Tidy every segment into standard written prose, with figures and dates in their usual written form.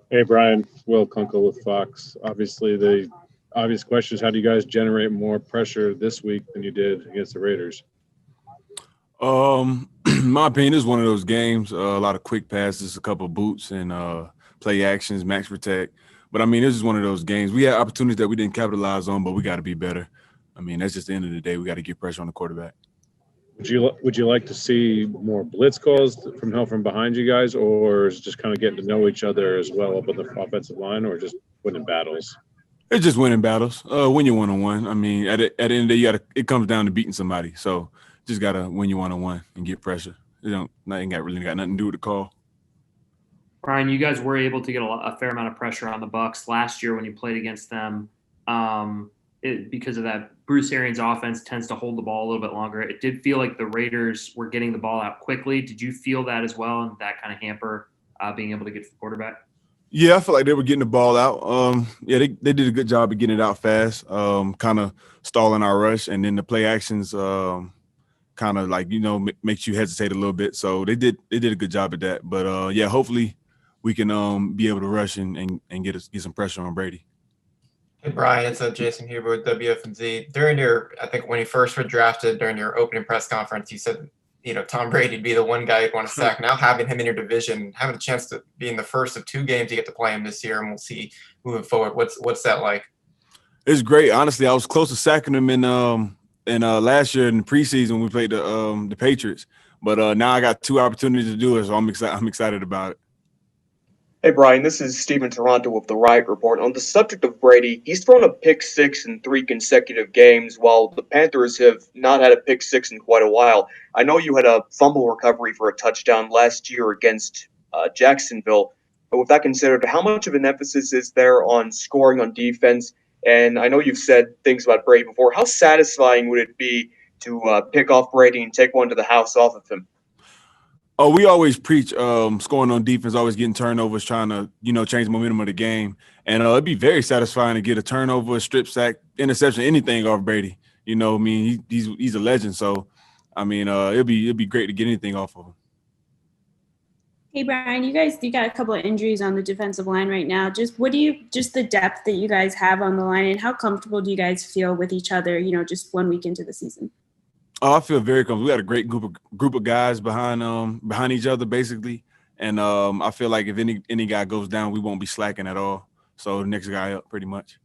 Hey, Brian. Will Kunkel with Fox. Obviously, the obvious question is how do you guys generate more pressure this week than you did against the Raiders? My opinion is one of those games. A lot of quick passes, a couple of boots, and play actions, max protect. But I mean, this is one of those games. We had opportunities that we didn't capitalize on, but we got to be better. I mean, that's just the end of the day. We got to get pressure on the quarterback. Would you like to see more blitz calls from help from behind you guys, or is it just kind of getting to know each other as well up on the offensive line, or just winning battles? It's just winning battles. Win your 1-on-1. I mean, at the end of the day, you got to. It comes down to beating somebody. So just gotta win your 1-on-1 and get pressure. You don't. Nothing got really got nothing to do with the call. Brian, you guys were able to get a fair amount of pressure on the Bucks last year when you played against them. Because of that, Bruce Arians' offense tends to hold the ball a little bit longer. It did feel like the Raiders were getting the ball out quickly. Did you feel that as well, and that kind of hamper being able to get to the quarterback? Yeah, I feel like they were getting the ball out. Yeah, they did a good job of getting it out fast, kind of stalling our rush, and then the play actions kind of like makes you hesitate a little bit. So they did a good job at that. But yeah, hopefully we can be able to rush and get some pressure on Brady. Hey Brian, it's Jason Huber with WFNZ. During your, I think when you first were drafted, during your opening press conference, you said, Tom Brady'd be the one guy you'd want to sack. Now having him in your division, having a chance to be in the first of two games, you get to play him this year, and we'll see moving forward. What's that like? It's great. Honestly, I was close to sacking him in last year in the preseason when we played the Patriots. But now I got two opportunities to do it, so I'm excited. I'm excited about it. Hey Brian, this is Steven Toronto with the Riot Report. On the subject of Brady, he's thrown a pick six in three consecutive games, while the Panthers have not had a pick six in quite a while. I know you had a fumble recovery for a touchdown last year against Jacksonville, but with that considered, how much of an emphasis is there on scoring on defense? And I know you've said things about Brady before. How satisfying would it be to pick off Brady and take one to the house off of him? Oh, we always preach scoring on defense, always getting turnovers, trying to change the momentum of the game, and it'd be very satisfying to get a turnover, a strip sack, interception, anything off Brady. I mean, he's a legend, so I mean, it'd be great to get anything off of him. Hey Brian, you got a couple of injuries on the defensive line right now. Just the depth that you guys have on the line, and how comfortable do you guys feel with each other? Just 1 week into the season. Oh, I feel very comfortable. We got a great group of guys behind each other, basically, and I feel like if any guy goes down, we won't be slacking at all. So the next guy up, pretty much.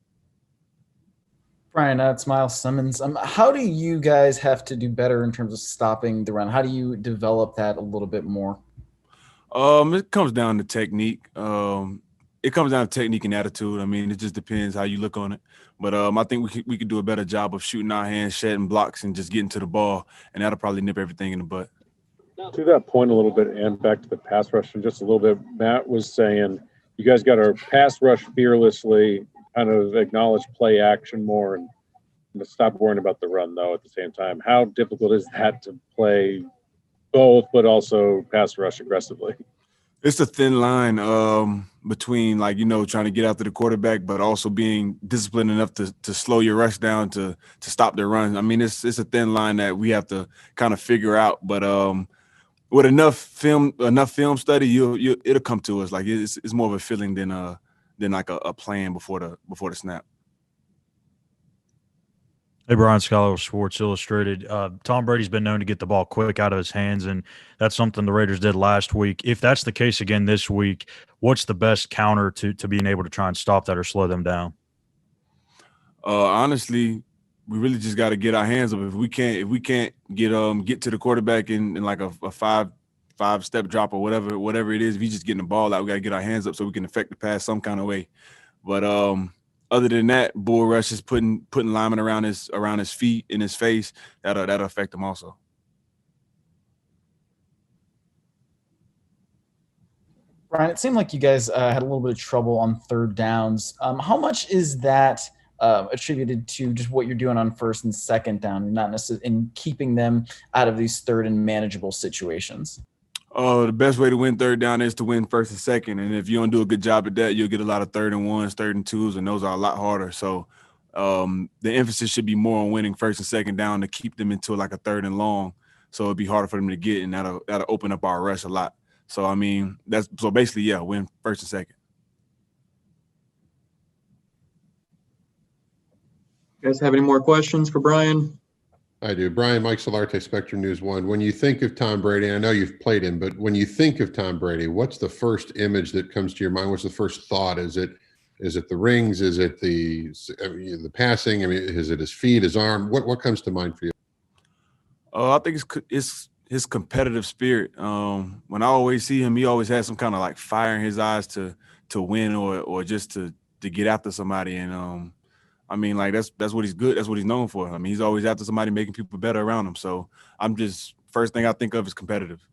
Brian, it's Miles Simmons. How do you guys have to do better in terms of stopping the run? How do you develop that a little bit more? It comes down to technique. It comes down to technique and attitude. I mean, it just depends how you look on it. But I think we could do a better job of shooting our hands, shedding blocks, and just getting to the ball, and that'll probably nip everything in the butt. To that point a little bit, and back to the pass rush and just a little bit, Matt was saying you guys got to pass rush fearlessly, kind of acknowledge play action more, and stop worrying about the run, though, at the same time. How difficult is that to play both, but also pass rush aggressively? It's a thin line between trying to get after the quarterback, but also being disciplined enough to slow your rush down to stop their run. I mean, it's a thin line that we have to kind of figure out. But with enough film study, it'll come to us. Like it's more of a feeling than like a plan before the snap. Hey, Brian Scholar with Sports Illustrated. Tom Brady's been known to get the ball quick out of his hands, and that's something the Raiders did last week. If that's the case again this week, what's the best counter to being able to try and stop that or slow them down? Honestly, we really just got to get our hands up. If we can't get to the quarterback in like a five step drop or whatever it is, if he's just getting the ball out, we got to get our hands up so we can affect the pass some kind of way. But other than that, bull rush is putting linemen around his feet, in his face. That'll affect him also. Brian, it seemed like you guys had a little bit of trouble on third downs. How much is that attributed to just what you're doing on first and second down, not necessarily in keeping them out of these third and manageable situations? The best way to win third down is to win first and second. And if you don't do a good job at that, you'll get a lot of third and ones, third and twos, and those are a lot harder. So the emphasis should be more on winning first and second down to keep them into like a third and long. So it'd be harder for them to get, and that'll open up our rush a lot. So I mean, that's basically, yeah, win first and second. You guys have any more questions for Brian? I do. Brian, Mike Solarte, Spectrum News 1. When you think of Tom Brady, I know you've played him, but when you think of Tom Brady, what's the first image that comes to your mind? What's the first thought? Is it the rings? Is it the passing? I mean, is it his feet, his arm? What comes to mind for you? I think it's his competitive spirit. When I always see him, he always has some kind of like fire in his eyes to win or just to get after somebody. And I mean, like that's what he's good. That's what he's known for. I mean, he's always after somebody, making people better around him. So first thing I think of is competitive.